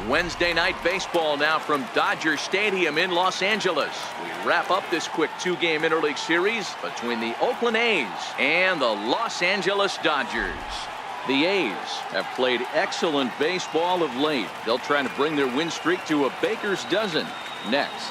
Wednesday night baseball now from Dodger Stadium in Los Angeles. We wrap up this quick two-game interleague series between the Oakland A's and the Los Angeles Dodgers. The A's have played excellent baseball of late. They'll try to bring their win streak to a baker's dozen next.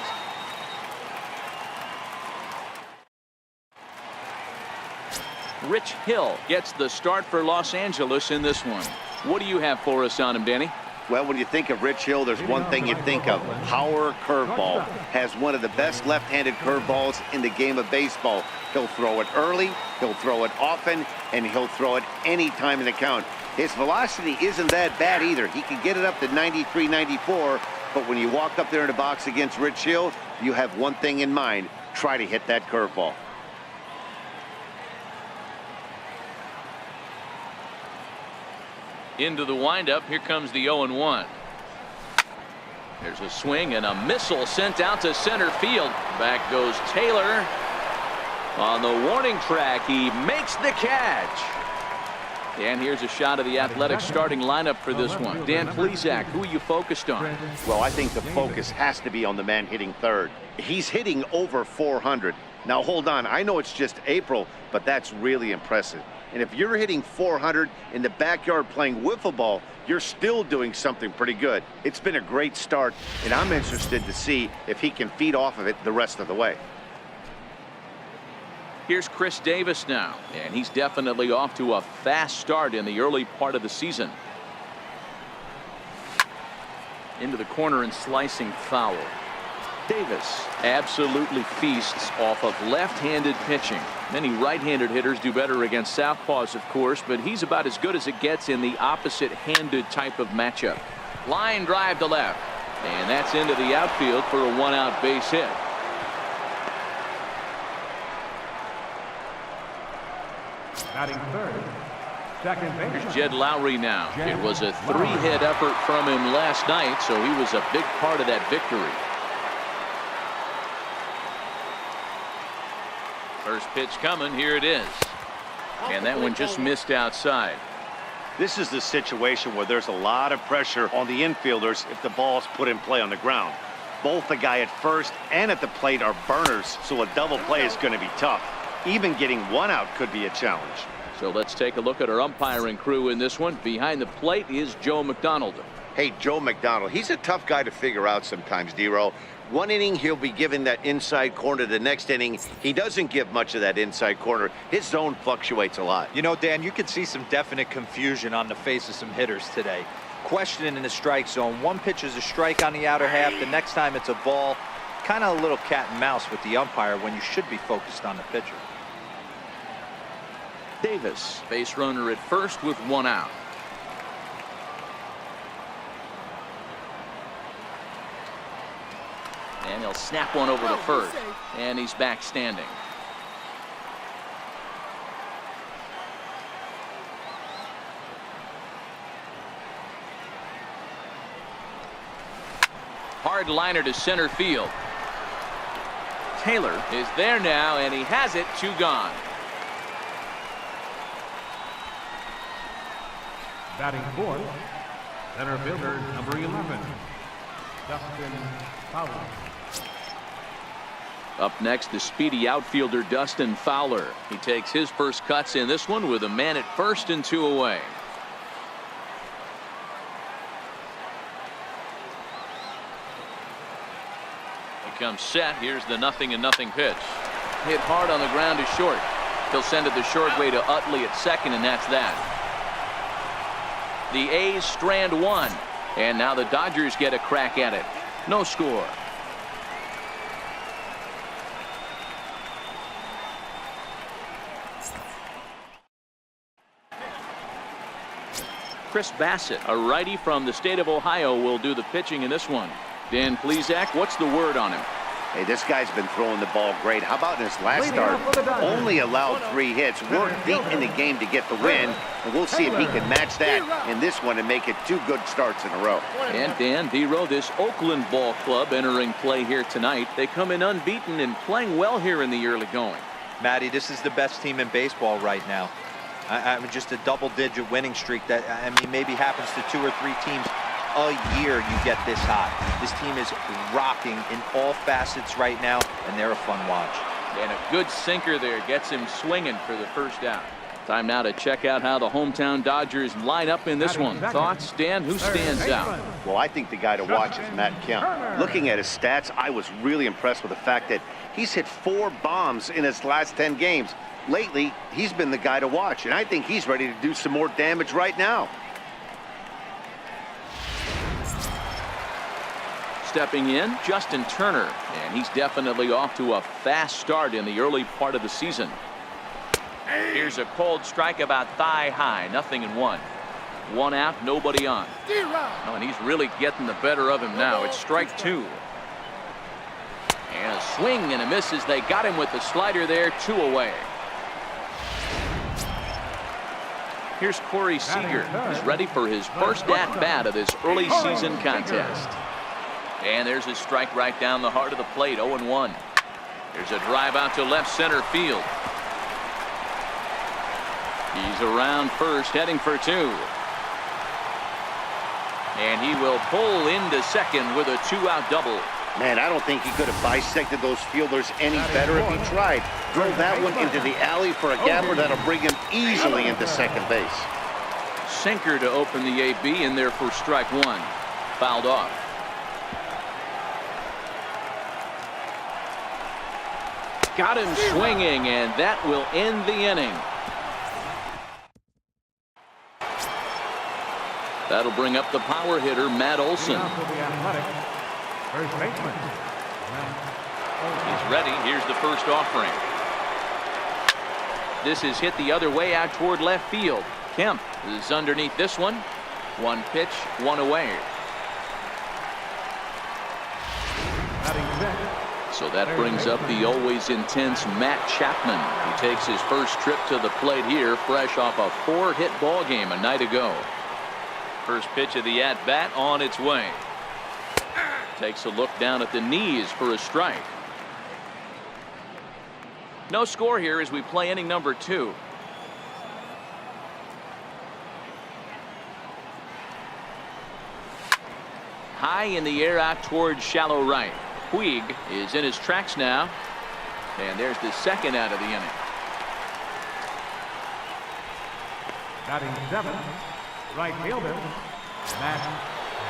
Rich Hill gets the start for Los Angeles in this one. What do you have for us on him, Danny? Well, when you think of Rich Hill, there's one thing you think of. Power curveball. Has one of the best left-handed curveballs in the game of baseball. He'll throw it early, he'll throw it often, and he'll throw it any time in the count. His velocity isn't that bad either. He can get it up to 93, 94, but when you walk up there in the box against Rich Hill, you have one thing in mind. Try to hit that curveball. Into the windup. Here comes the 0-1. There's a swing and a missile sent out to center field. Back goes Taylor. On the warning track, he makes the catch. And here's a shot of the Athletics starting lineup for this one. Dan Plesac, who are you focused on? Well, I think the focus has to be on the man hitting third. He's hitting over 400. Now, hold on. I know it's just April, but that's really impressive. And if you're hitting 400 in the backyard playing wiffle ball, you're still doing something pretty good. It's been a great start, and I'm interested to see if he can feed off of it the rest of the way. Here's Chris Davis now, and he's definitely off to a fast start in the early part of the season. Into the corner and slicing foul. Davis absolutely feasts off of left-handed pitching. Many right-handed hitters do better against southpaws, of course, but he's about as good as it gets in the opposite-handed type of matchup. Line drive to left, and that's into the outfield for a one-out base hit. Batting third, second base. Here's Jed Lowry now. It was a three-hit effort from him last night, so he was a big part of that victory. First pitch coming. Here it is. And that one just missed outside. This is the situation where there's a lot of pressure on the infielders if the ball's put in play on the ground. Both the guy at first and at the plate are burners, so a double play is going to be tough. Even getting one out could be a challenge. So let's take a look at our umpiring crew in this one. Behind the plate is Joe McDonald. Hey, Joe McDonald, he's a tough guy to figure out sometimes, D-Row. One inning, he'll be given that inside corner. The next inning, he doesn't give much of that inside corner. His zone fluctuates a lot. You know, Dan, you could see some definite confusion on the face of some hitters today. Questioning in the strike zone. One pitch is a strike on the outer half. The next time it's a ball. Kind of a little cat and mouse with the umpire when you should be focused on the pitcher. Davis, base runner at first with one out. And he'll snap one over to first. And he's back standing. Hard liner to center field. Taylor is there now, and he has it. Two gone. Batting fourth, center fielder number 11, Dustin Fowler. Up next, the speedy outfielder Dustin Fowler. He takes his first cuts in this one with a man at first and two away. He comes set. Here's the 0-0 pitch. Hit hard on the ground to short. He'll send it the short way to Utley at second, and that's that. The A's strand one, and now the Dodgers get a crack at it. No score. Chris Bassett, a righty from the state of Ohio, will do the pitching in this one. Dan Plesac, what's the word on him? Hey, this guy's been throwing the ball great. How about in his last start? Only allowed 3 hits. Worked deep in the game to get the win. And we'll see if he can match that in this one and make it 2 good starts in a row. And Dan, D-Row, this Oakland ball club entering play here tonight. They come in unbeaten and playing well here in the early going. Matty, this is the best team in baseball right now. I mean, just a double-digit winning streak that, I mean, maybe happens to 2 or 3 teams a year you get this hot. This team is rocking in all facets right now, and they're a fun watch. And a good sinker there gets him swinging for the first out. Time now to check out how the hometown Dodgers line up in this one. Thoughts, Dan? Who stands out? Well, I think the guy to watch is Matt Kemp. Looking at his stats, I was really impressed with the fact that he's hit 4 bombs in his last 10 games. Lately, he's been the guy to watch, and I think he's ready to do some more damage right now. Stepping in, Justin Turner, and he's definitely off to a fast start in the early part of the season. Here's a cold strike about thigh high, 0-1. 1 out, nobody on. Oh, and he's really getting the better of him now. It's strike 2. And a swing and a miss as they got him with the slider there, 2 away. Here's Corey Seager. He's ready for his first at-bat of this early season contest. And there's his strike right down the heart of the plate, 0-1. There's a drive out to left center field. He's around first, heading for 2. And he will pull into second with a 2-out double. Man, I don't think he could have bisected those fielders any better if he tried. Drove that one into the alley for a gapper that'll bring him easily into second base. Sinker to open the AB in there for strike 1. Fouled off. Got him swinging, and that will end the inning. That'll bring up the power hitter, Matt Olson. First baseman. He's ready. Here's the first offering. This is hit the other way out toward left field. Kemp is underneath this one. 1 pitch, 1 away. So that brings up the always intense Matt Chapman, who takes his first trip to the plate here, fresh off a 4-hit ball game a night ago. First pitch of the at-bat on its way. Takes a look down at the knees for a strike. No score here as we play inning number 2. High in the air out towards shallow right. Puig is in his tracks now. And there's the second out of the inning. Batting 7, right fielder, Matt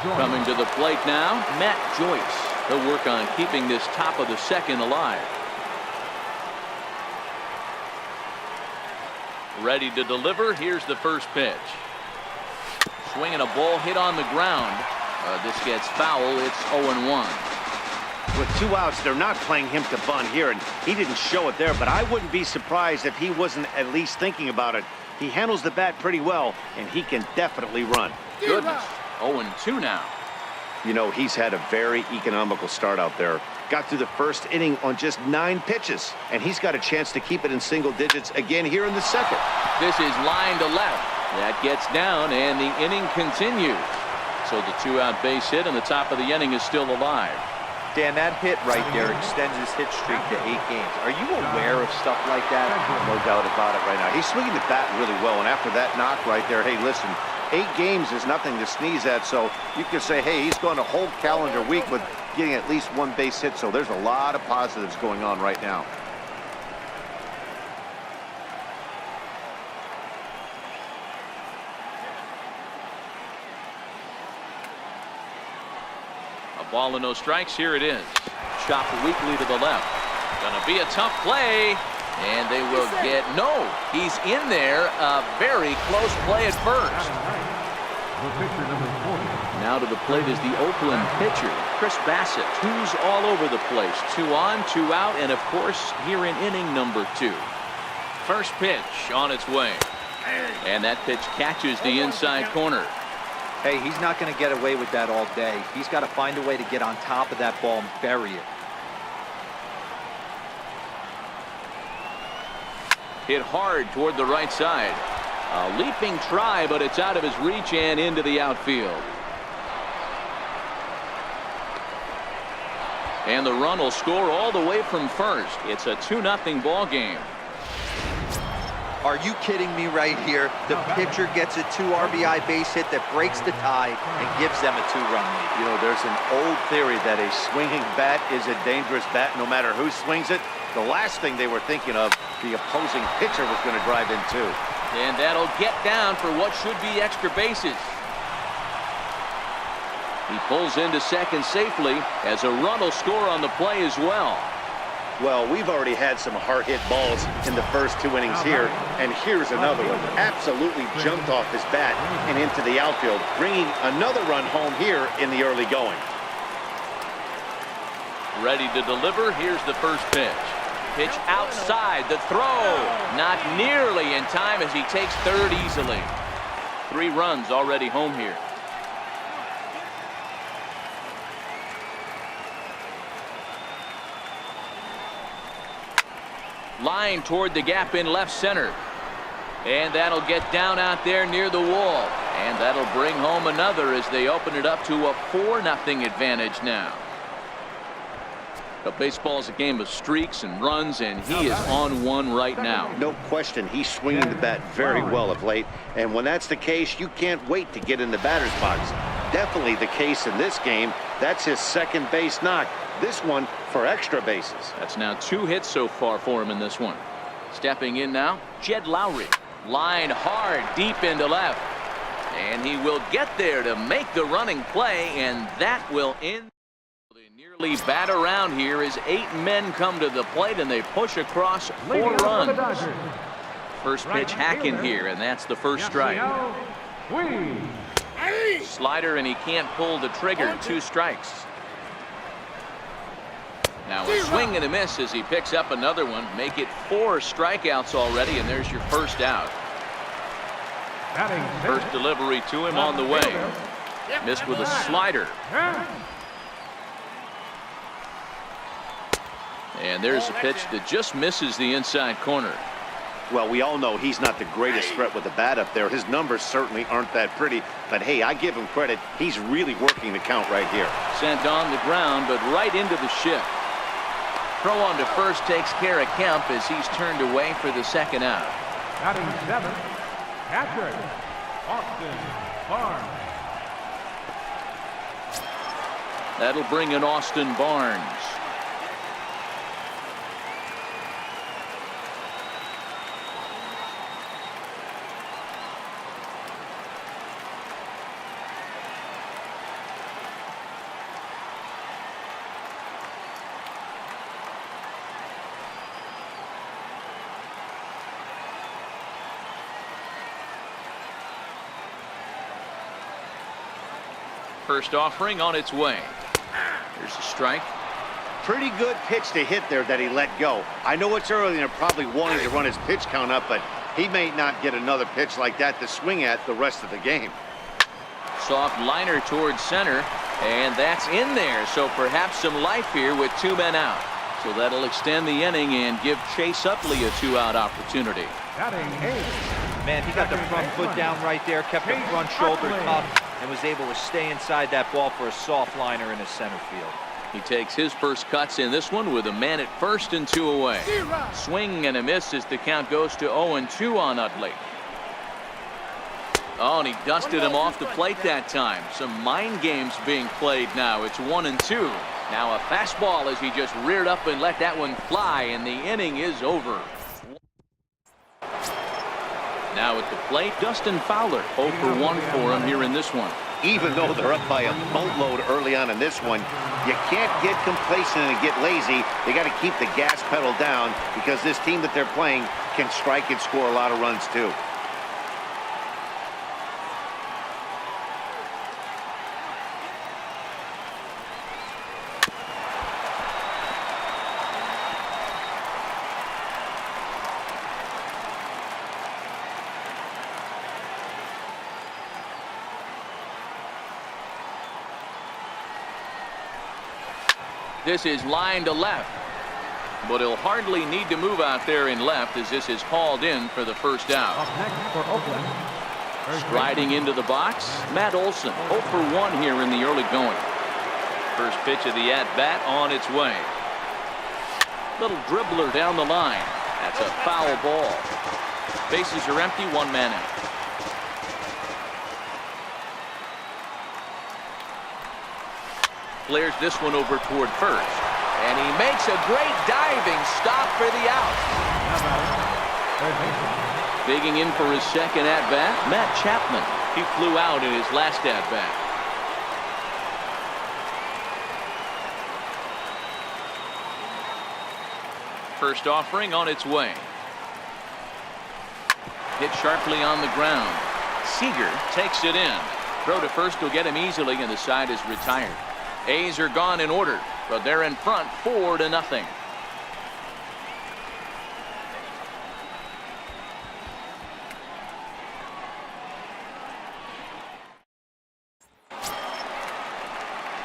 Joyce. Coming to the plate now, Matt Joyce. He'll work on keeping this top of the second alive. Ready to deliver. Here's the first pitch. Swinging a ball hit on the ground. This gets foul. It's 0-1. With 2 outs, they're not playing him to bunt here, and he didn't show it there, but I wouldn't be surprised if he wasn't at least thinking about it. He handles the bat pretty well, and he can definitely run. Goodness. 0-2 now. You know, he's had a very economical start out there. Got through the first inning on just 9 pitches, and he's got a chance to keep it in single digits again here in the second. This is line to left. That gets down, and the inning continues. So the 2-out base hit, and the top of the inning is still alive. Dan, that hit right there extends his hit streak to 8 games. Are you aware of stuff like that? No doubt about it right now. He's swinging the bat really well, and after that knock right there, hey, listen, 8 games is nothing to sneeze at, so you can say, hey, he's gone a whole calendar week with getting at least 1 base hit, so there's a lot of positives going on right now. A ball and no strikes. Here it is. Chopped weakly to the left. Gonna be a tough play. And they will get, no, he's in there. A very close play at first. Now to the plate is the Oakland pitcher, Chris Bassett, who's all over the place. 2 on, 2 out, and of course, here in inning number 2. First pitch on its way. And that pitch catches the inside corner. Hey, he's not going to get away with that all day. He's got to find a way to get on top of that ball and bury it. Hit hard toward the right side. A leaping try, but it's out of his reach and into the outfield. And the run will score all the way from first. It's a 2-0 ball game. Are you kidding me right here? The pitcher gets a 2 RBI base hit that breaks the tie and gives them a 2-run lead. You know, there's an old theory that a swinging bat is a dangerous bat no matter who swings it. The last thing they were thinking of, the opposing pitcher was going to drive in too. And that'll get down for what should be extra bases. He pulls into second safely as a run will score on the play as well. Well, we've already had some hard-hit balls in the first 2 innings here, and here's another one. Absolutely jumped off his bat and into the outfield, bringing another run home here in the early going. Ready to deliver. Here's the first pitch. Pitch outside. The throw. Not nearly in time as he takes third easily. 3 runs already home here. Line toward the gap in left center. And that'll get down out there near the wall. And that'll bring home another as they open it up to a 4-0 advantage now. But baseball is a game of streaks and runs, and he is on one right now. No question, he's swinging the bat very well of late. And when that's the case, you can't wait to get in the batter's box. Definitely the case in this game. That's his second base knock. This one for extra bases. That's now 2 hits so far for him in this one. Stepping in now, Jed Lowry. Line hard deep into left. And he will get there to make the running play, and that will end. They nearly bat around here as 8 men come to the plate, and they push across 4 runs. First pitch hacking here, and that's the first strike. Slider, and he can't pull the trigger. 2 strikes. Now a swing and a miss as he picks up another one. Make it 4 strikeouts already, and there's your first out. First delivery to him on the way. Missed with a slider. And there's a pitch that just misses the inside corner. Well, we all know he's not the greatest threat with the bat up there. His numbers certainly aren't that pretty. But, hey, I give him credit. He's really working the count right here. Sent on the ground, but right into the shift. Throw on to first takes care of Kemp as he's turned away for the second out. Batting 7, catcher, Austin Barnes. That'll bring in Austin Barnes. First offering on its way. Here's a strike. Pretty good pitch to hit there that he let go. I know it's early and they're probably wanting to run his pitch count up, but he may not get another pitch like that to swing at the rest of the game. Soft liner towards center, and that's in there. So perhaps some life here with 2 men out. So that'll extend the inning and give Chase Utley a 2-out opportunity. Batting 8. Man, he got the front foot down right there, kept the front shoulder up, and was able to stay inside that ball for a soft liner in the center field. He takes his first cuts in this one with a man at first and 2 away. Swing and a miss as the count goes to 0-2 on Utley. Oh, and he dusted him off the plate that time. Some mind games being played now. It's 1-2. Now a fastball as he just reared up and let that one fly, and the inning is over. Now at the plate, Dustin Fowler. 0 for 1 for him here in this one. Even though they're up by a boatload early on in this one, you can't get complacent and get lazy. They got to keep the gas pedal down because this team that they're playing can strike and score a lot of runs too. This is line to left, but he'll hardly need to move out there in left as this is hauled in for the first out. Up next for Oakland. Striding into the box, Matt Olson. 0 for 1 here in the early going. First pitch of the at-bat on its way. Little dribbler down the line. That's a foul ball. Bases are empty, one man out. Flares this one over toward first. And he makes a great diving stop for the out. Digging in for his second at-bat, Matt Chapman. He flew out in his last at-bat. First offering on its way. Hit sharply on the ground. Seager takes it in. Throw to first will get him easily, and the side is retired. A's are gone in order, but they're in front 4-0.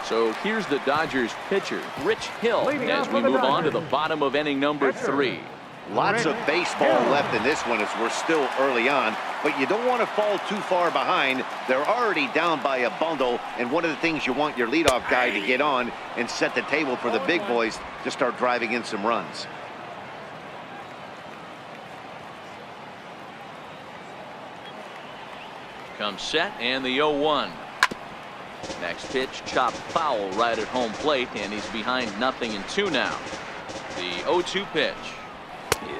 So here's the Dodgers pitcher, Rich Hill, as we move on to the bottom of inning number 3. Lots of baseball left in this one as we're still early on, but you don't want to fall too far behind. They're already down by a bundle, and one of the things you want your leadoff guy to get on and set the table for the big boys to start driving in some runs. Comes set, and the 0-1. Next pitch chopped foul right at home plate, and he's behind 0-2 now. The 0-2 pitch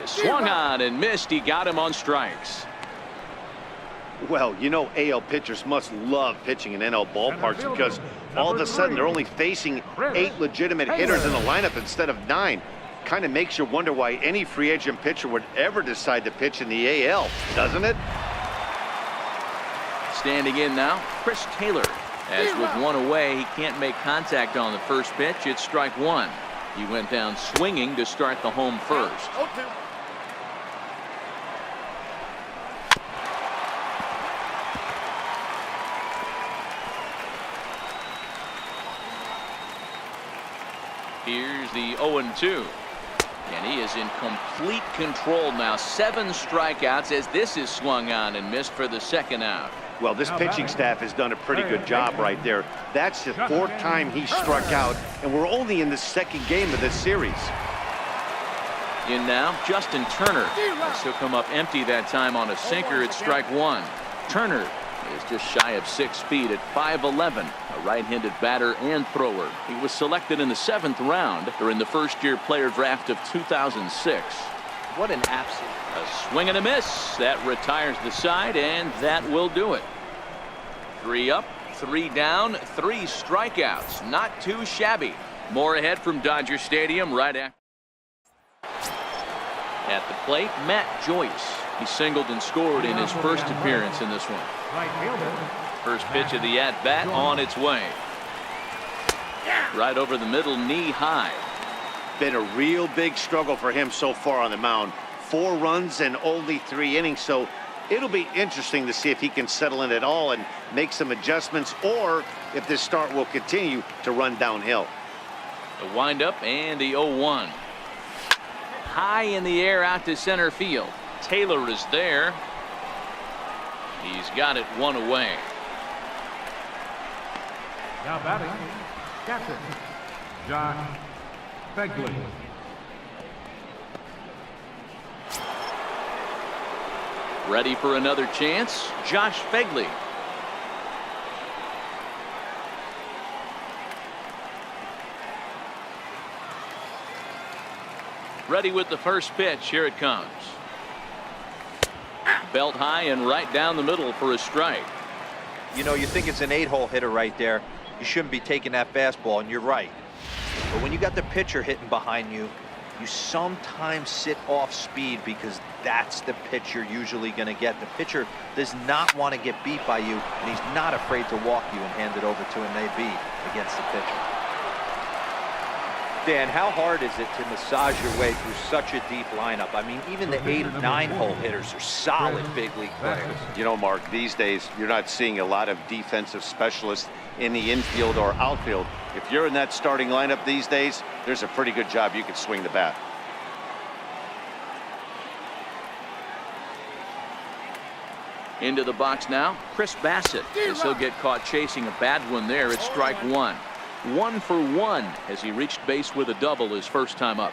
is swung on and missed. He got him on strikes. Well, you know, AL pitchers must love pitching in NL ballparks because all of a sudden they're only facing 8 legitimate hitters in the lineup instead of 9. Kind of makes you wonder why any free agent pitcher would ever decide to pitch in the AL, doesn't it? Standing in now, Chris Taylor. As with one away, he can't make contact on the first pitch. It's strike one. He went down swinging to start the home first. Here's the 0-2. And he is in complete control now. 7 strikeouts as this is swung on and missed for the second out. Well, this pitching staff has done a pretty good job right there. That's the 4th time he struck out, and we're only in the 2nd game of this series. In now, Justin Turner. He'll come up empty that time on a sinker. It's strike one. Turner is just shy of 6 feet at 5'11", a right-handed batter and thrower. He was selected in the 7th round during the first-year player draft of 2006. What an absolute. A swing and a miss. That retires the side, and that will do it. 3 up, 3 down, 3 strikeouts. Not too shabby. More ahead from Dodger Stadium right after. At the plate, Matt Joyce. He singled and scored in his first appearance in this one. First pitch of the at-bat on its way. Right over the middle, knee high. Been a real big struggle for him so far on the mound. 4 runs and only 3 innings, so it'll be interesting to see if he can settle in at all and make some adjustments, or if this start will continue to run downhill. The windup and the 0-1. High in the air out to center field. Taylor is there. He's got it 1 away. Now batting, captain Josh Begley. Ready for another chance, Josh Begley. Ready with the first pitch. Here it comes. Belt high and right down the middle for a strike. You know, you think it's an 8-hole hitter right there. You shouldn't be taking that fastball, and you're right. But when you got the pitcher hitting behind you, you sometimes sit off speed because that's the pitch you're usually going to get. The pitcher does not want to get beat by you, and he's not afraid to walk you and hand it over to an AB against the pitcher. Dan, how hard is it to massage your way through such a deep lineup? I mean, even the 8 or 9-hole hitters are solid big league players. You know, Mark, these days you're not seeing a lot of defensive specialists in the infield or outfield. If you're in that starting lineup these days, there's a pretty good job you can swing the bat. Into the box now, Chris Bassett. As he'll get caught chasing a bad one there. It's strike one. 1 for 1 as he reached base with a double his first time up.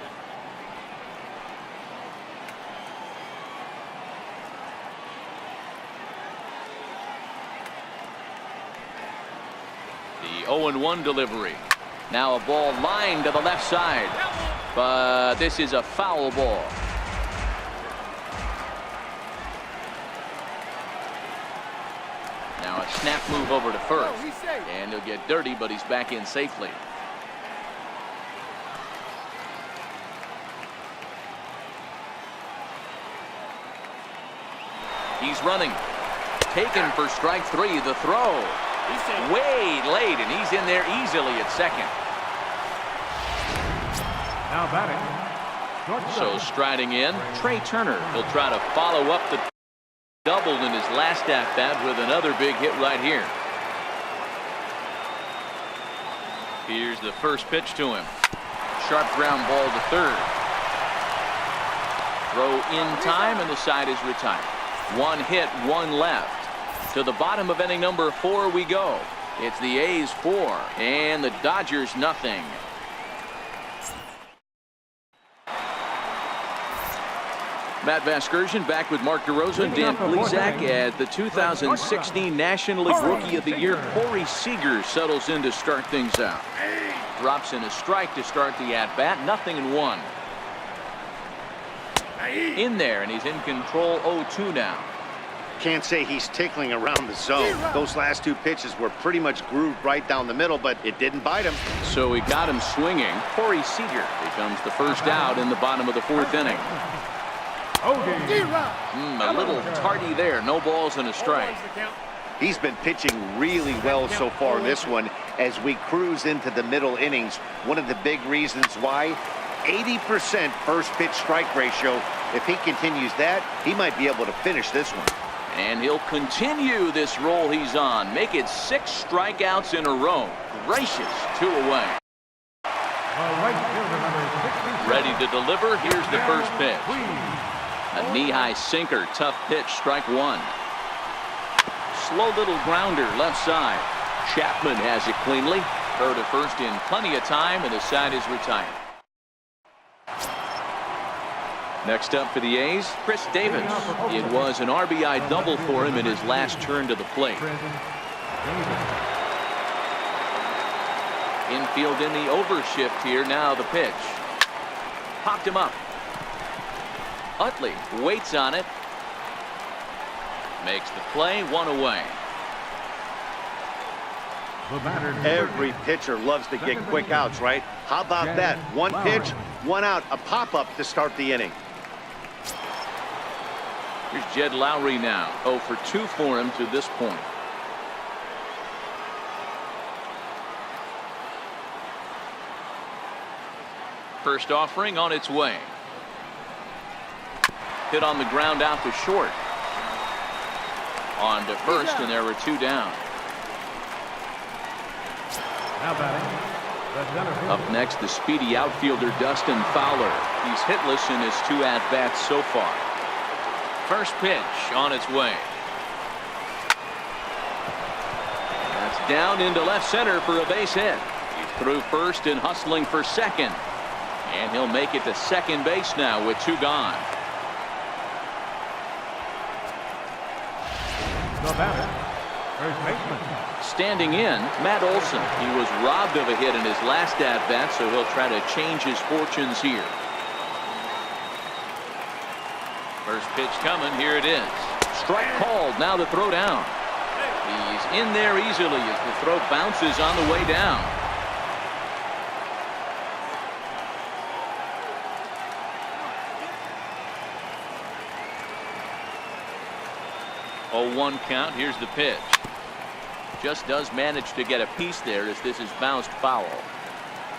The 0-1 delivery. Now a ball lined to the left side, but this is a foul ball. Now a snap move over to first, and he'll get dirty, but he's back in safely. He's running. Taken for strike 3. The throw. Way late, and he's in there easily at second. Now batting. So striding in, Trey Turner. He'll try to follow up the double in his last at-bat with another big hit right here. Here's the first pitch to him. Sharp ground ball to third. Throw in time, and the side is retired. One hit, one left. To the bottom of inning number 4 we go. It's the A's 4 and the Dodgers nothing. Matt Vasgersian back with Mark DeRosa and Dan Plesac at the 2016 National League Rookie of the Year. Corey Seager settles in to start things out. Drops in a strike to start the at-bat. 0-1. In there, and he's in control. 0-2 now. Can't say he's tickling around the zone. Those last 2 pitches were pretty much grooved right down the middle, but it didn't bite him. So he got him swinging. Corey Seager becomes the first out in the bottom of the 4th inning. A little tardy there. No balls and a strike. He's been pitching really well so far in this one as we cruise into the middle innings. One of the big reasons why, 80% first pitch strike ratio. If he continues that, he might be able to finish this one. And he'll continue this roll he's on. Make it 6 strikeouts in a row. Gracious, 2 away. Ready to deliver. Here's the first pitch. A knee-high sinker. Tough pitch. Strike 1. Slow little grounder left side. Chapman has it cleanly. Throw to first in plenty of time, and the side is retired. Next up for the A's, Chris Davis. It was an RBI double for him in his last turn to the plate. Infield in the overshift here. Now the pitch. Popped him up. Utley waits on it. Makes the play. 1 away. Every pitcher loves to get quick outs, right? How about that? 1 pitch, 1 out, a pop-up to start the inning. Here's Jed Lowry now. 0 for 2 for him to this point. First offering on its way. Hit on the ground out to short. On to first, and there were 2 down. Up next, the speedy outfielder Dustin Fowler. He's hitless in his 2 at-bats so far. First pitch on its way. That's down into left center for a base hit. He's through first and hustling for second. And he'll make it to second base now with 2 gone. The batter, first baseman. Standing in, Matt Olson. He was robbed of a hit in his last at-bat, so he'll try to change his fortunes here. First pitch coming. Here it is. Strike called. Now the throw down. He's in there easily as the throw bounces on the way down. Oh, 1 count. Here's the pitch. Just does manage to get a piece there as this is bounced foul.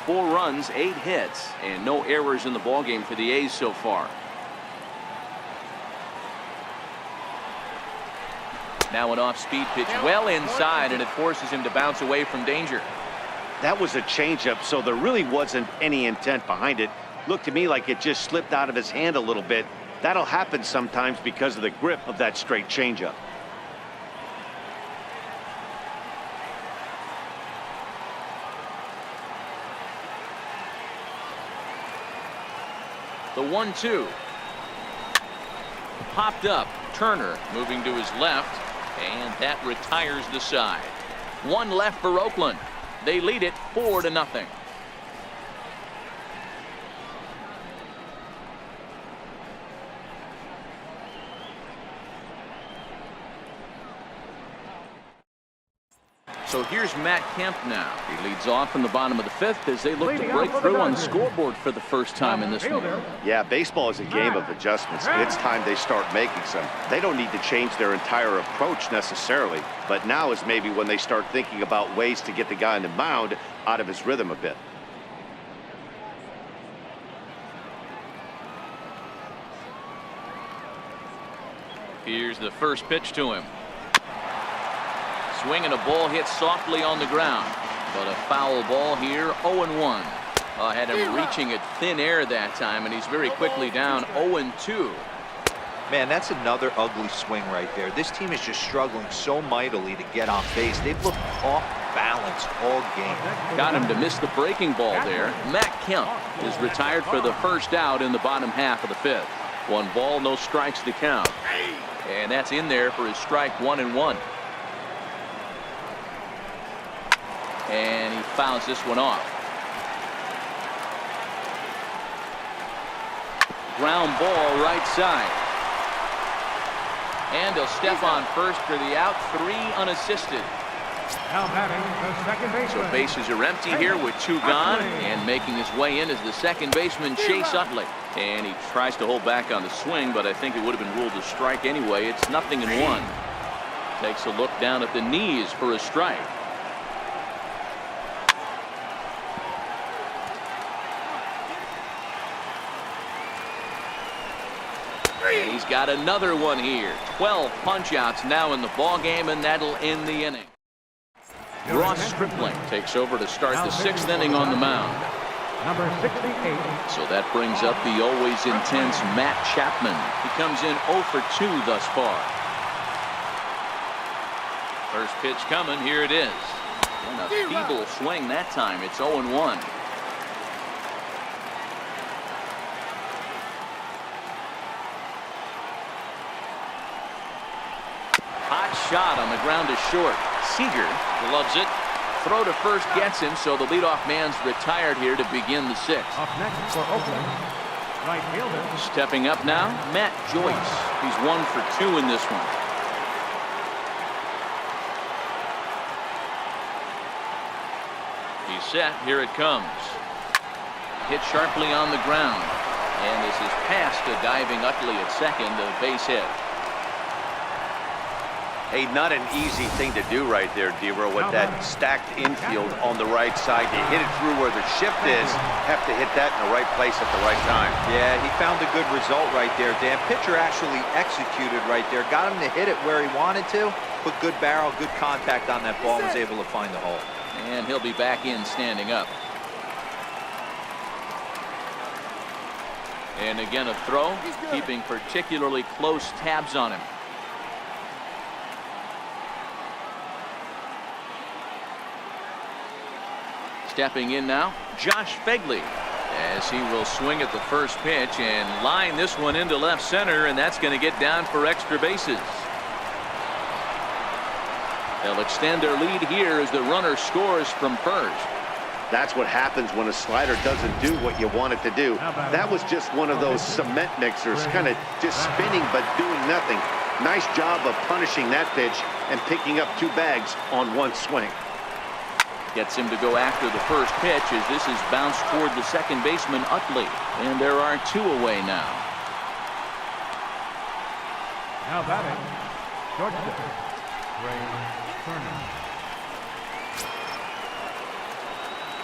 4 runs, 8 hits, and no errors in the ballgame for the A's so far. Now an off-speed pitch well inside, and it forces him to bounce away from danger. That was a changeup, so there really wasn't any intent behind it. Looked to me like it just slipped out of his hand a little bit. That'll happen sometimes because of the grip of that straight changeup. The 1-2. Popped up. Turner moving to his left, and that retires the side. 1 left for Oakland. They lead it 4-0. So here's Matt Kemp now. He leads off in the bottom of the 5th as they look to break through on the scoreboard for the first time in this one. Yeah, baseball is a game of adjustments, and it's time they start making some. They don't need to change their entire approach necessarily, but now is maybe when they start thinking about ways to get the guy on the mound out of his rhythm a bit. Here's the first pitch to him. Swing and a ball hit softly on the ground, but a foul ball here. 0-1. Had him reaching at thin air that time, and he's very quickly down 0-2. Man, that's another ugly swing right there. This team is just struggling so mightily to get on base. They've looked off balance all game. Got him to miss the breaking ball there. Matt Kemp is retired for the first out in the bottom half of the 5th. 1 ball, no strikes to count. And that's in there for his strike 1-1. And he fouls this one off. Ground ball right side. And he'll step on first for the out. 3 unassisted. Now batting the second baseman. So bases are empty here with 2 gone. And making his way in is the second baseman, Chase Utley. And he tries to hold back on the swing, but I think it would have been ruled a strike anyway. It's 0-1. Takes a look down at the knees for a strike. And he's got another one here. 12 punch-outs now in the ball game, and that'll end the inning. Ross Stripling takes over to start the 6th inning on the mound. Number 68. So that brings up the always intense Matt Chapman. He comes in 0 for 2 thus far. First pitch coming. Here it is. And a feeble swing that time. It's 0-1. Hot shot on the ground to short. Seager loves it. Throw to first gets him, so the leadoff man's retired here to begin the 6th. Up next for Oakland, right fielder. Stepping up now, Matt Joyce. He's 1 for 2 in this one. He's set. Here it comes. Hit sharply on the ground. And this is past a diving Utley at second, a base hit. Hey, not an easy thing to do right there, Dero, with that stacked infield on the right side. You hit it through where the shift is, have to hit that in the right place at the right time. Yeah, he found a good result right there, Dan. Pitcher actually executed right there. Got him to hit it where he wanted to. Put good barrel, good contact on that ball, was able to find the hole. And he'll be back in standing up. And again a throw, keeping particularly close tabs on him. Stepping in now, Josh Fegley, as he will swing at the first pitch and line this one into left center, and that's going to get down for extra bases. They'll extend their lead here as the runner scores from first. That's what happens when a slider doesn't do what you want it to do. That was just one of those cement mixers, kind of just spinning but doing nothing. Nice job of punishing that pitch and picking up 2 bags on 1 swing. Gets him to go after the first pitch as this is bounced toward the second baseman, Utley. And there are 2 away now. Now batting, shortstop, Ray Turner.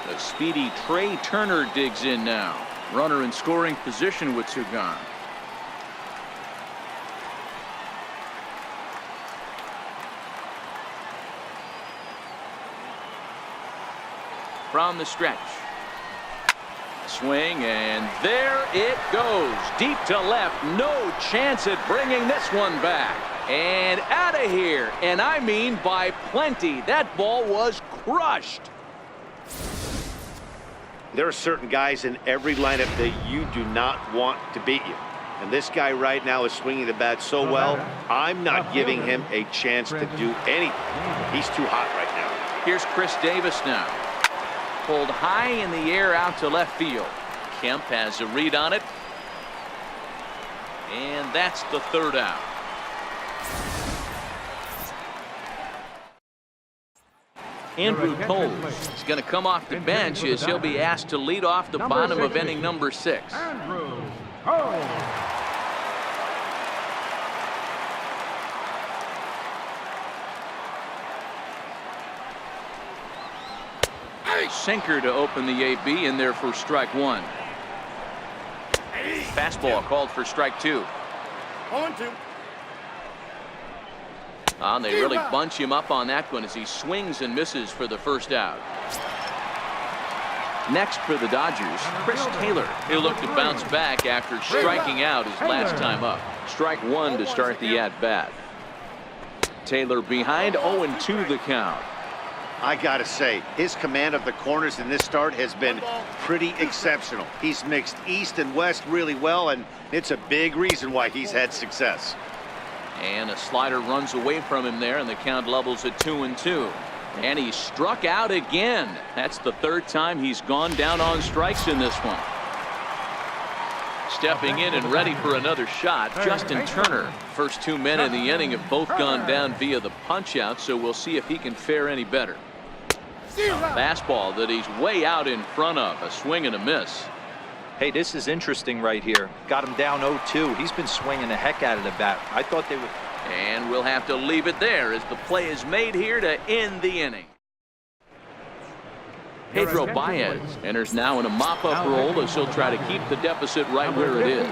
The speedy Trey Turner digs in now. Runner in scoring position with 2 gone. From the stretch. Swing, and there it goes. Deep to left. No chance at bringing this one back. And out of here. And I mean by plenty. That ball was crushed. There are certain guys in every lineup that you do not want to beat you. And this guy right now is swinging the bat so well, I'm not giving him a chance to do anything. He's too hot right now. Here's Chris Davis now. pulled high in the air out to left field. Kemp has a read on it. And that's the third out. Andrew Toles is going to come off the bench as he'll be asked to lead off the bottom of inning number 6. Andrew Toles. Sinker to open the AB in there for strike 1. Fastball called for strike 2. 0-2. And they really bunch him up on that one as he swings and misses for the first out. Next for the Dodgers, Chris Taylor. He'll look to bounce back after striking out his last time up. Strike 1 to start the at-bat. Taylor behind, 0-2 the count. I gotta say, his command of the corners in this start has been pretty exceptional. He's mixed east and west really well, and it's a big reason why he's had success. And a slider runs away from him there, and the count levels at 2-2. And he struck out again. That's the third time he's gone down on strikes in this one. Stepping in and ready for another shot, Justin Turner. First 2 men in the inning have both gone down via the punch-out, so we'll see if he can fare any better. Fastball that he's way out in front of. A swing and a miss. Hey, this is interesting right here. Got him down 0-2. He's been swinging the heck out of the bat. I thought they would. And we'll have to leave it there as the play is made here to end the inning. Pedro Baez enters now in a mop-up role as he'll try to keep the deficit right where it is.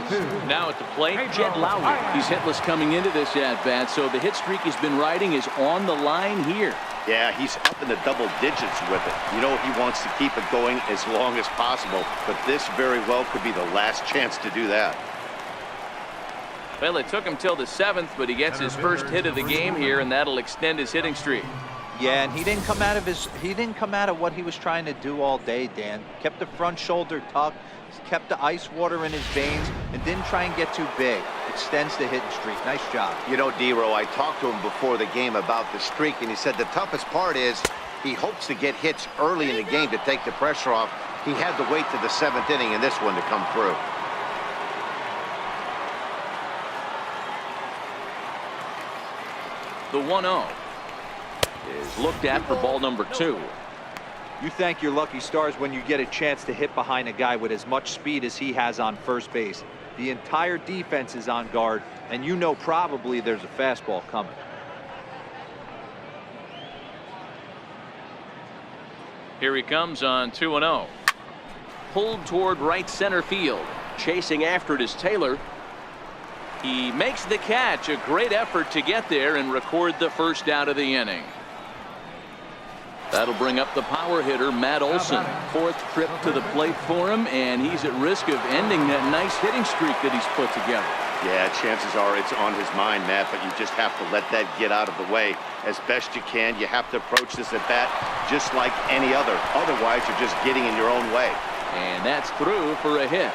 Now at the plate, Jed Lowry. He's hitless coming into this at-bat, so the hit streak he's been riding is on the line here. Yeah, he's up in the double digits with it. You know, he wants to keep it going as long as possible, but this very well could be the last chance to do that. Well, it took him till the 7th, but he gets his first hit of the game here, and that'll extend his hitting streak. Yeah, and he didn't come out of what he was trying to do all day, Dan. Kept the front shoulder tucked, kept the ice water in his veins, and didn't try and get too big. Extends the hitting streak. Nice job. You know, D-Row, I talked to him before the game about the streak, and he said the toughest part is he hopes to get hits early in the game to take the pressure off. He had to wait to the 7th inning in this one to come through. The 1-0 is looked at for ball number 2. You thank your lucky stars when you get a chance to hit behind a guy with as much speed as he has on first base. The entire defense is on guard, and you know probably there's a fastball coming. Here he comes on 2-0. Pulled toward right center field. Chasing after it is Taylor. He makes the catch. A great effort to get there and record the first out of the inning. That'll bring up the power hitter, Matt Olson. 4th trip to the plate for him, and he's at risk of ending that nice hitting streak that he's put together. Yeah, chances are it's on his mind, Matt, but you just have to let that get out of the way as best you can. You have to approach this at bat just like any other. Otherwise, you're just getting in your own way. And that's through for a hit.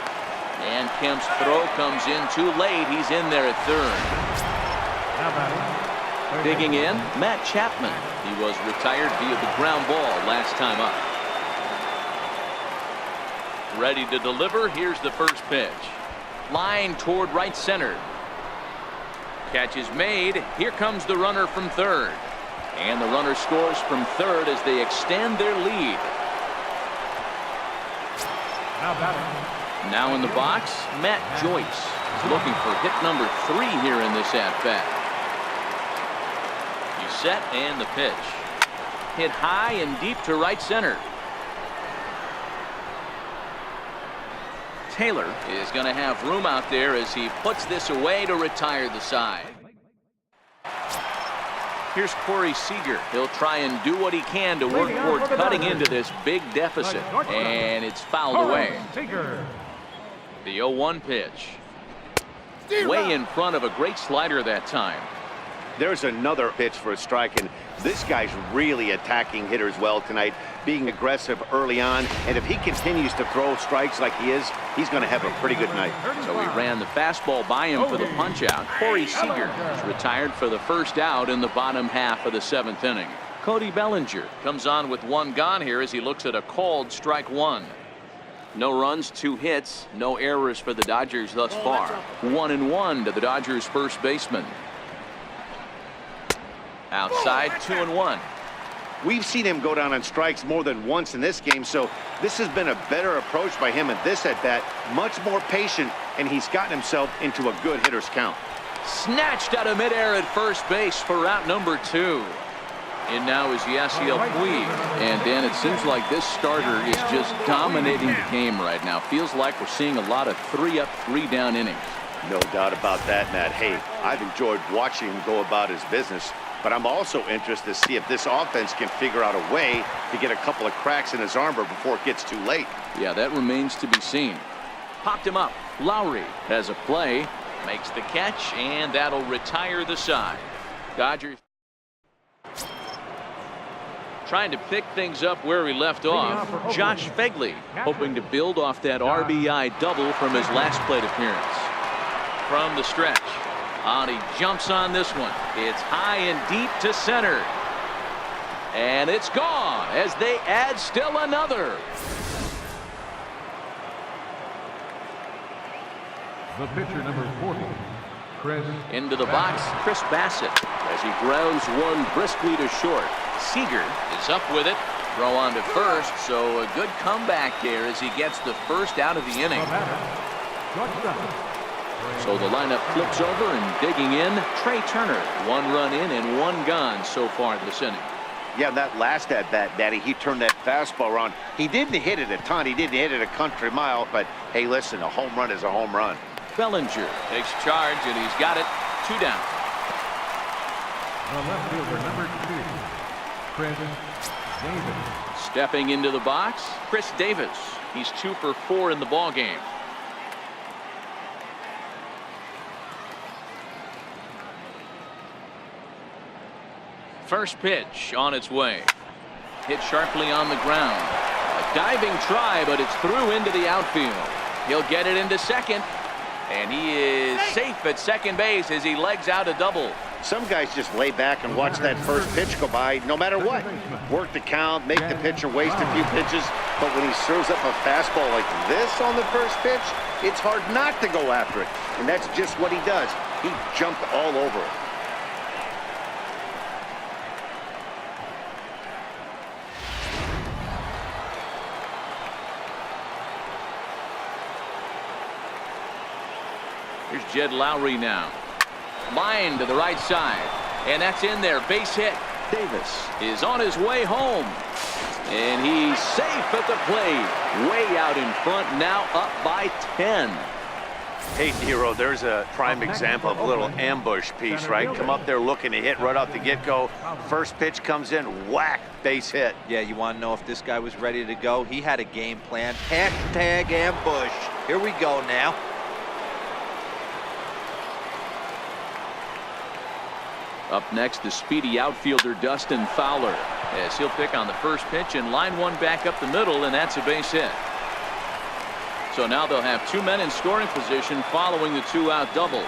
And Kemp's throw comes in too late. He's in there at 3rd. Digging in, Matt Chapman. He was retired via the ground ball last time up. Ready to deliver. Here's the first pitch. Line toward right center. Catch is made. Here comes the runner from 3rd. And the runner scores from 3rd as they extend their lead. Now in the box, Matt Joyce is looking for hit number 3 here in this at-bat. He's set and the pitch. Hit high and deep to right center. Taylor is going to have room out there as he puts this away to retire the side. Here's Corey Seager. He'll try and do what he can to work toward cutting into this big deficit. And it's fouled away. The 0-1 pitch. Way in front of a great slider that time. There's another pitch for a strike, and this guy's really attacking hitters well tonight, being aggressive early on, and if he continues to throw strikes like he is, he's going to have a pretty good night. So he ran the fastball by him for the punch out. Corey Seager is retired for the first out in the bottom half of the 7th inning. Cody Bellinger comes on with one gone here as he looks at a called strike one. No runs, 2 hits, no errors for the Dodgers thus far. 1-1 to the Dodgers first baseman. Outside, 2-1. We've seen him go down on strikes more than once in this game, so this has been a better approach by him at this at-bat. Much more patient, and he's gotten himself into a good hitter's count. Snatched out of midair at first base for out number 2. And now is Yasiel Puig. And Dan, it seems like this starter is just dominating the game right now. Feels like we're seeing a lot of 3-up, 3-down innings. No doubt about that, Matt. Hey, I've enjoyed watching him go about his business, but I'm also interested to see if this offense can figure out a way to get a couple of cracks in his armor before it gets too late. Yeah, that remains to be seen. Popped him up. Lowry has a play, makes the catch, and that'll retire the side. Dodgers trying to pick things up where we left off. Josh Phegley hoping to build off that RBI double from his last plate appearance. From the stretch. He jumps on this one. It's high and deep to center. And it's gone as they add still another. The pitcher, number 40, Chris. Into the box, Chris Bassett as he grounds one briskly to short. Seager is up with it. Throw on to first, so a good comeback there as he gets the first out of the inning. So the lineup flips over and digging in, Trey Turner. 1 run in and 1 gone so far this inning. Yeah, that last at-bat, Daddy, he turned that fastball around. He didn't hit it a ton. He didn't hit it a country mile, but hey, listen, a home run is a home run. Bellinger takes charge, and he's got it. 2 down. The left fielder, number 2, Chris Davis. Stepping into the box, Chris Davis. He's 2 for 4 in the ball game. First pitch on its way. Hit sharply on the ground. A diving try, but it's through into the outfield. He'll get it into second. And he is safe at second base as he legs out a double. Some guys just lay back and watch that first pitch go by no matter what. Work the count, make the pitcher waste a few pitches. But when he serves up a fastball like this on the first pitch, it's hard not to go after it. And that's just what he does. He jumped all over it. Here's Jed Lowry now. Line to the right side. And that's in there. Base hit. Davis is on his way home. And he's safe at the plate. Way out in front, now up by 10. Hey, Nero, there's a prime example of a little ambush piece, right? Come up there looking to hit right off the get-go. First pitch comes in, whack, base hit. Yeah, you want to know if this guy was ready to go? He had a game plan. Hashtag ambush. Here we go now. Up next, the speedy outfielder Dustin Fowler, as he'll pick on the first pitch and line one back up the middle, and that's a base hit. So now they'll have 2 men in scoring position following the 2-out double.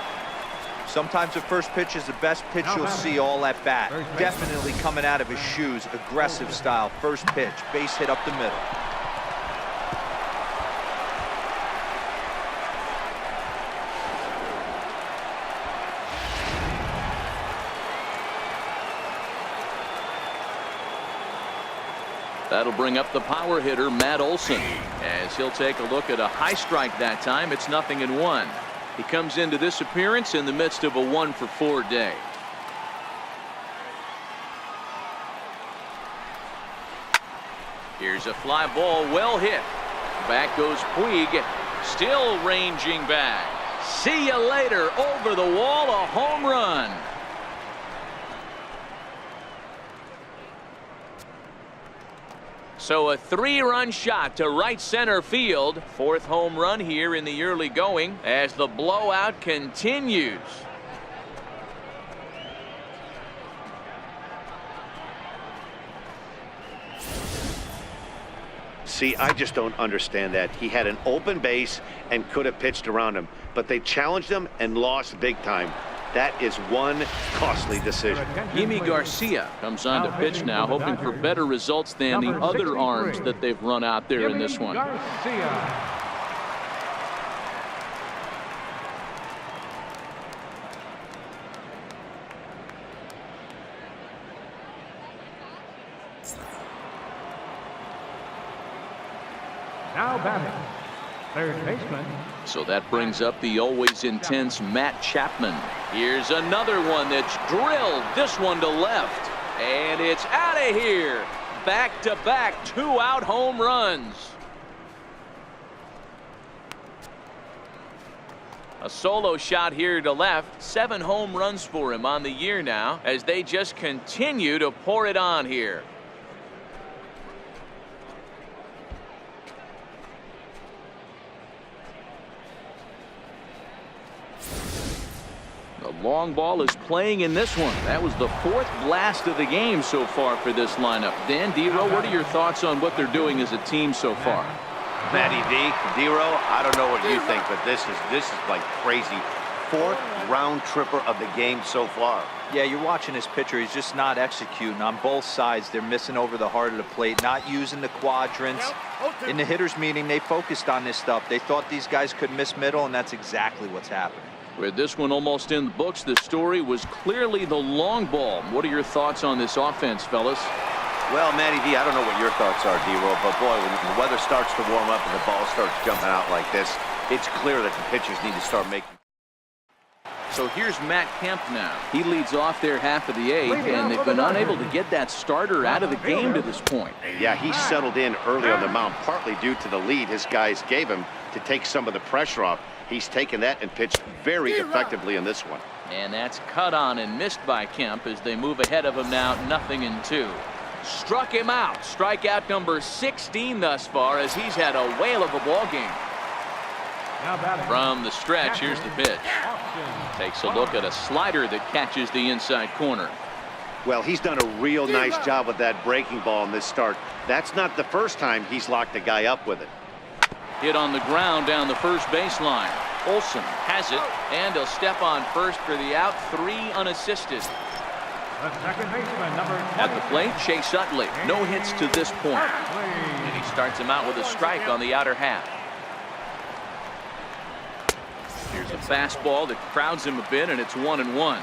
Sometimes the first pitch is the best pitch you'll see all at bat. Definitely coming out of his shoes, aggressive style. First pitch, base hit up the middle. That'll bring up the power hitter, Matt Olson, as he'll take a look at a high strike that time. It's 0-1. He comes into this appearance in the midst of a 1-for-4 day. Here's a fly ball, well hit. Back goes Puig, still ranging back. See you later, over the wall, a home run. So a 3-run shot to right center field. 4th home run here in the early going as the blowout continues. See, I just don't understand that. He had an open base and could have pitched around him, but they challenged him and lost big time. That is one costly decision. Yimi Garcia comes on to pitch now, hoping for better results than the other arms that they've run out there in this one. Garcia. Now batting, third baseman. So that brings up the always intense Matt Chapman. Here's another one that's drilled. This one to left. And it's out of here. Back-to-back 2-out home runs. A solo shot here to left. 7 home runs for him on the year now as they just continue to pour it on here. The long ball is playing in this one. That was the 4th blast of the game so far for this lineup. Dan, D-Row, what are your thoughts on what they're doing as a team so far? Matty V, D-Row, I don't know what you think, but this is like crazy. 4th round tripper of the game so far. Yeah, you're watching this pitcher. He's just not executing on both sides. They're missing over the heart of the plate, not using the quadrants. In the hitters meeting, they focused on this stuff. They thought these guys could miss middle, and that's exactly what's happening. With this one almost in the books, the story was clearly the long ball. What are your thoughts on this offense, fellas? Well, Matty V, I don't know what your thoughts are, D-Row, but boy, when the weather starts to warm up and the ball starts jumping out like this, it's clear that the pitchers need to start making. So here's Matt Kemp now. He leads off their half of the 8th, and they've been unable to get that starter out of the game to this point. Yeah, he settled in early on the mound, partly due to the lead his guys gave him to take some of the pressure off. He's taken that and pitched very effectively in this one. And that's cut on and missed by Kemp as they move ahead of him now, 0-2. Struck him out. Strikeout number 16 thus far as he's had a whale of a ball game. From the stretch, here's the pitch. Takes a look at a slider that catches the inside corner. Well, he's done a real nice job with that breaking ball in this start. That's not the first time he's locked a guy up with it. Hit on the ground down the first baseline. Olsen has it, and he'll step on first for the out. 3 unassisted. The second baseman, number 20. At the plate, Chase Utley. No hits to this point. And he starts him out with a strike on the outer half. Here's a fastball that crowds him a bit, and it's 1-1.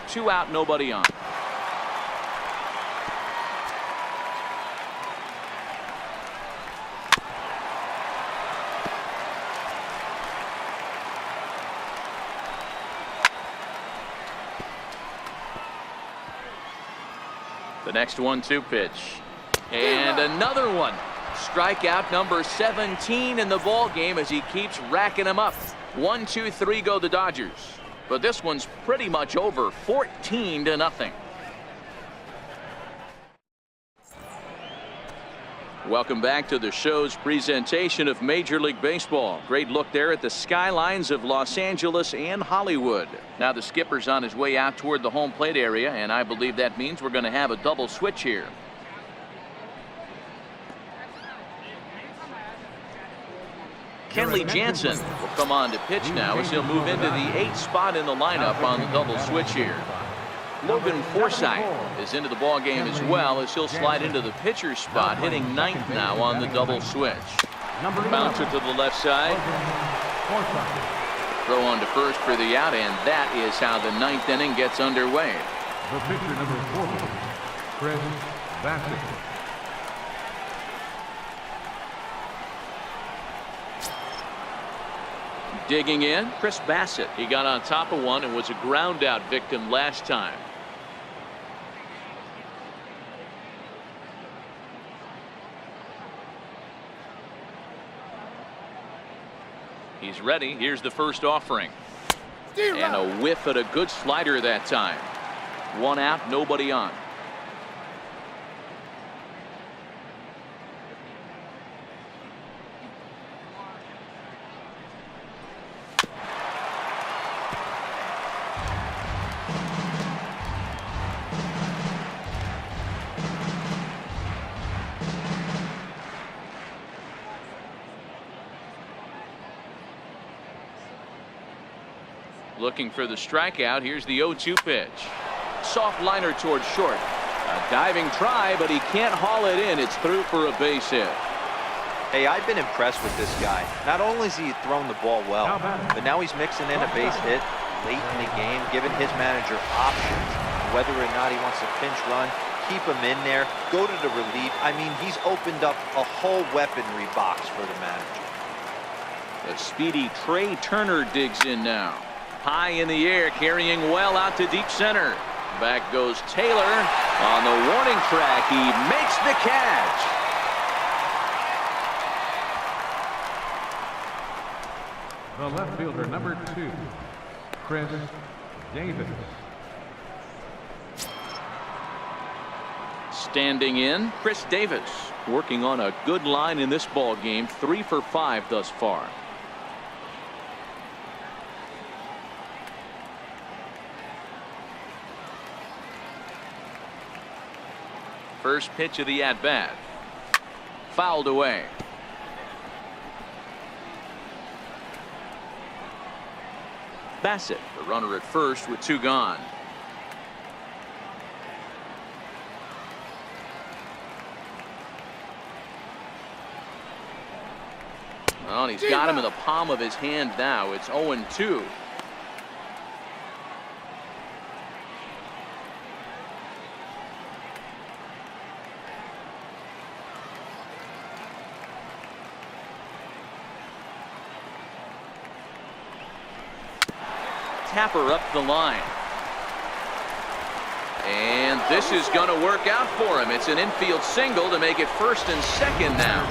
2 out, nobody on. The next 1-2 pitch. And another one. Strikeout number 17 in the ball game as he keeps racking them up. 1, 2, 3 go the Dodgers. But this one's pretty much over. 14-0. Welcome back to the show's presentation of Major League Baseball. Great look there at the skylines of Los Angeles and Hollywood. Now the skipper's on his way out toward the home plate area, and I believe that means we're going to have a double switch here. Kenley Jansen will come on to pitch now as he'll move into the 8th spot in the lineup on the double switch here. Logan Forsythe is into the ball game as well as he'll slide into the pitcher's spot, hitting 9th now on the double switch. Bouncer to the left side. Throw on to first for the out, and that is how the 9th inning gets underway. The pitcher, number 40, Chris Bassett. Digging in, Chris Bassett. He got on top of one and was a ground out victim last time. He's ready. Here's the first offering. And a whiff at a good slider that time. 1 out, nobody on. Looking for the strikeout. Here's the 0-2 pitch. Soft liner towards short. A diving try, but he can't haul it in. It's through for a base hit. Hey, I've been impressed with this guy. Not only has he thrown the ball well, but now he's mixing in a base hit late in the game, giving his manager options, whether or not he wants to pinch run, keep him in there, go to the relief. I mean, he's opened up a whole weaponry box for the manager. The speedy Trey Turner digs in now. High in the air, carrying well out to deep center. Back goes Taylor on the warning track. He makes the catch. The left fielder, number 2, Chris Davis. Standing in, Chris Davis, working on a good line in this ball game. 3 for 5 thus far. First pitch of the at-bat. Fouled away. Bassett, the runner at first with 2 gone. Well, he's got him in the palm of his hand now. It's 0-2. Tapper up the line. And this is going to work out for him. It's an infield single to make it first and second now.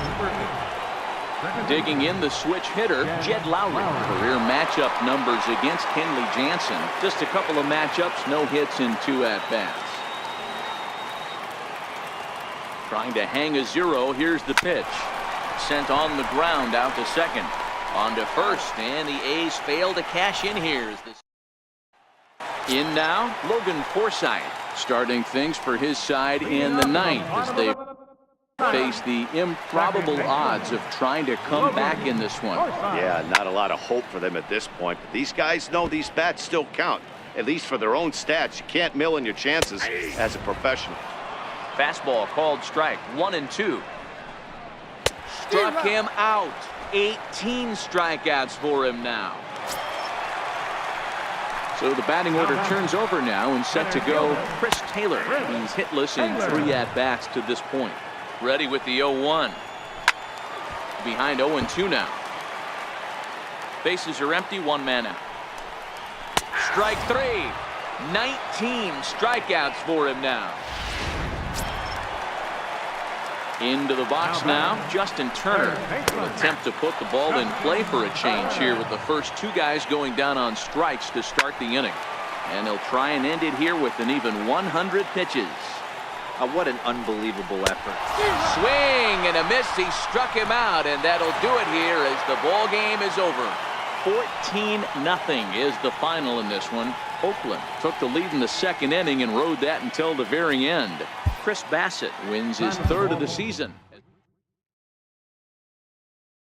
Digging in the switch hitter, Jed Lowry. Career matchup numbers against Kenley Jansen. Just a couple of matchups, no hits in 2 at-bats. Trying to hang a 0. Here's the pitch. Sent on the ground out to second. On to first, and the A's fail to cash in here. In now, Logan Forsythe, starting things for his side in the 9th as they face the improbable odds of trying to come back in this one. Yeah, not a lot of hope for them at this point, but these guys know these bats still count, at least for their own stats. You can't mill in your chances as a professional. Fastball called strike. 1-2. Struck him out. 18 strikeouts for him now. So the batting order turns over now and set to go. Chris Taylor. He's hitless in 3 at-bats to this point. Ready with the 0-1. Behind 0-2 now. Bases are empty, 1 man out. Strike 3. 19 strikeouts for him now. Into the box now, Justin Turner will attempt to put the ball in play for a change here with the first 2 guys going down on strikes to start the inning. And he'll try and end it here with an even 100 pitches. What an unbelievable effort. Swing and a miss. He struck him out, and that'll do it here as the ball game is over. 14-0 is the final in this one. Oakland took the lead in the 2nd inning and rode that until the very end. Chris Bassett wins his 3rd of the season.